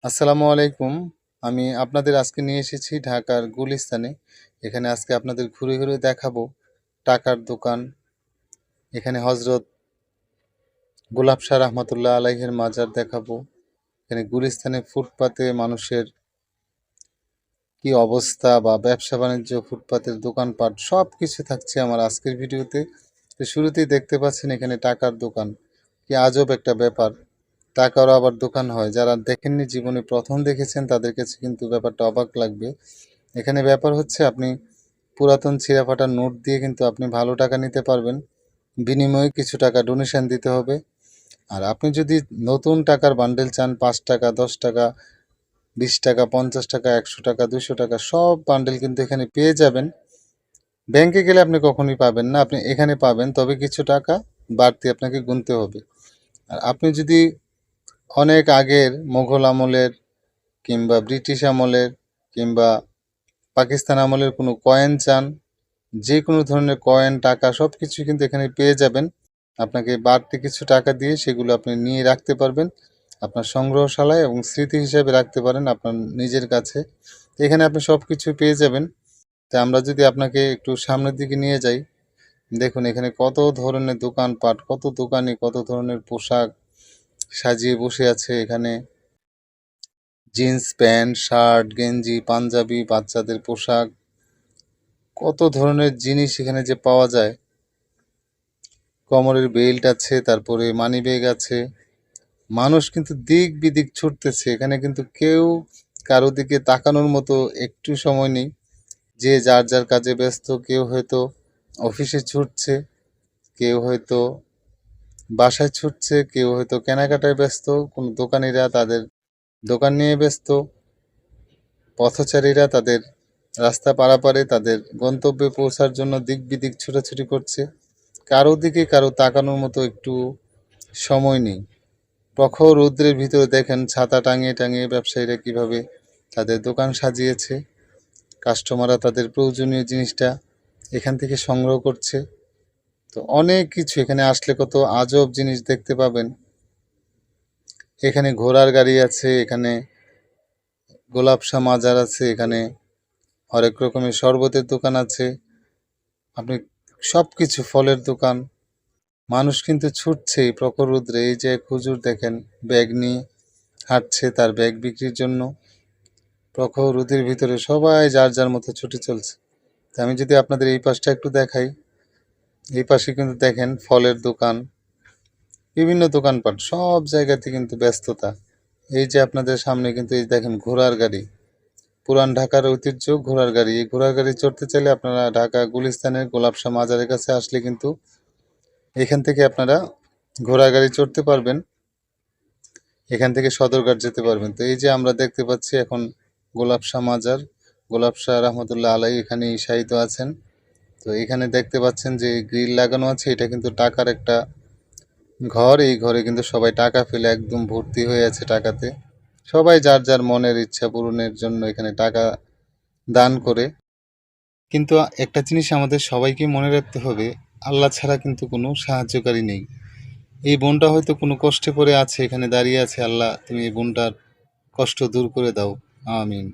আসসালামু আলাইকুম। আমি আপনাদের আজকে নিয়ে এসেছি ঢাকার গুলিস্তানে। এখানে আজকে আপনাদের ঘুরে, ঘুরে দেখাবো টাকার দোকান। এখানে হযরত গোলাপ শাহ রাহমাতুল্লাহ আলাইহির মাজার দেখাবো। এখানে গুলিস্তানে ফুটপাতে মানুষের কি অবস্থা বা ব্যবসা-বাণিজ্য, ফুটপাতের দোকানপাট সবকিছু থাকছে আমার আজকের ভিডিওতে। তো শুরুতেই দেখতে পাচ্ছেন এখানে টাকার দোকান। কি আজব একটা ব্যাপার! টাকারও আবার দোকান হয়। যারা দেখেননি জীবনে ১ম দেখেছেন তাদের কাছে কিন্তু ব্যাপারটা অবাক লাগবে। এখানে ব্যাপার হচ্ছে আপনি পুরাতন ছিঁড়া-ফাটা নোট দিয়ে কিন্তু আপনি ভালো টাকা নিতে পারবেন। বিনিময়ে কিছু টাকা ডোনেশন দিতে হবে। আর আপনি যদি নতুন টাকার বান্ডেল চান ৳৫, ৳১০, ৳২০, ৳৫০, ৳১০০, ৳২০০ সব বান্ডেল কিন্তু এখানে পেয়ে যাবেন। ব্যাংকে গেলে আপনি কখনোই পাবেন না। আপনি এখানে পাবেন, তবে কিছু টাকা বাড়তি আপনাকে গুনতে হবে। আর আপনি যদি অনেক আগের মোগল আমলের কিংবা ব্রিটিশ আমলের কিংবা পাকিস্তান আমলের কোনো কয়েন চান, যে কোনো ধরনের কয়েন, টাকা সবকিছুই কিন্তু এখানে পেয়ে যাবেন। আপনাকে বাড়তি কিছু টাকা দিয়ে সেগুলো আপনি নিয়ে রাখতে পারবেন আপনার সংগ্রহশালায় এবং স্মৃতি হিসেবে রাখতে পারেন আপনার নিজের কাছে। এখানে আপনি সবকিছু পেয়ে যাবেন। তো আমরা যদি আপনাকে একটু সামনের দিকে নিয়ে যাই, দেখুন এখানে কত ধরনের দোকানপাট, কত দোকানি কত ধরনের পোশাক সাজিয়ে বসে আছে। এখানে জিন্স প্যান্ট, শার্ট, গেঞ্জি, পাঞ্জাবি, বাচ্চাদের পোশাক, কত ধরনের জিনিস এখানে যে পাওয়া যায়। কোমরের বেল্ট আছে, তারপরে মানিব্যাগ আছে। মানুষ কিন্তু দিক বিদিক ছুটতেছে। এখানে কিন্তু কেউ কারো দিকে তাকানোর মতো একটু সময় নেই। যে যার যার কাজে ব্যস্ত। কেউ হয়তো অফিসে ছুটছে, কেউ হয়তো বাসায় ছুটছে, কেউ হয়তো কেনাকাটায় ব্যস্ত, কোনো দোকানিরা তাদের দোকান নিয়ে ব্যস্ত, পথচারীরা তাদের রাস্তা পারাপারে তাদের গন্তব্যে পৌঁছার জন্য দিক বিদিক ছোটাছুটি করছে। কারো দিকে কারো তাকানোর মতো একটু সময় নেই। প্রখর রৌদ্রের ভিতরে দেখেন ছাতা টাঙিয়ে টাঙিয়ে ব্যবসায়ীরা কিভাবে তাদের দোকান সাজিয়েছে। কাস্টমাররা তাদের প্রয়োজনীয় জিনিসটা এখান থেকে সংগ্রহ করছে। তো অনেক কিছু এখানে আসলে কত আজব জিনিস দেখতে পাবেন। এখানে ঘোড়ার গাড়ি আছে, এখানে গোলাপ শাহ মাজার আছে, এখানে হরেক রকমের শরবতের দোকান আছে। আপনি সবকিছু, ফলের দোকান। মানুষ কিন্তু ছুটছে এই প্রখর রৌদ্রে। এই যে এক হুজুর দেখেন ব্যাগ নিয়ে হাঁটছে তার ব্যাগ বিক্রির জন্য। প্রখর রোদের ভিতরে সবাই যার যার মতো ছুটে চলছে। তা আমি যদি আপনাদের এই পাশটা একটু দেখাই, এই পাশে কিন্তু দেখেন ফলের দোকান, বিভিন্ন দোকানপাট, সব জায়গাতে কিন্তু ব্যস্ততা। এই যে আপনাদের সামনে কিন্তু এই দেখেন ঘোড়ার গাড়ি, পুরান ঢাকার ঐতিহ্য ঘোড়ার গাড়ি। এই ঘোড়ার গাড়ি চড়তে চাইলে আপনারা ঢাকা গুলিস্তানের গোলাপ শাহ মাজারের কাছে আসলে কিন্তু এখান থেকে আপনারা ঘোড়ার গাড়ি চড়তে পারবেন, এখান থেকে সদরঘাট যেতে পারবেন। তো এই যে আমরা দেখতে পাচ্ছি এখন গোলাপ শাহ মাজার, গোলাপ শাহ রহমতুল্লাহ আলাই এখানেই শায়িত আছেন। তো এখানে দেখতে পাচ্ছেন যে গ্রিল লাগানো আছে, এটা কিন্তু টাকার একটা ঘর। এই ঘরে কিন্তু সবাই টাকা ফেলে একদম ভর্তি হয়ে আছে টাকাতে। সবাই যার যার মনের ইচ্ছা পূরণের জন্য এখানে টাকা দান করে। কিন্তু একটা জিনিস আমাদের সবাইকে মনে রাখতে হবে, আল্লাহ ছাড়া কিন্তু কোনো সাহায্যকারী নেই। এই বোনটা হয়তো কোনো কষ্টে পড়ে আছে, এখানে দাঁড়িয়ে আছে। আল্লাহ তুমি এই বোনটার কষ্ট দূর করে দাও, আমিন।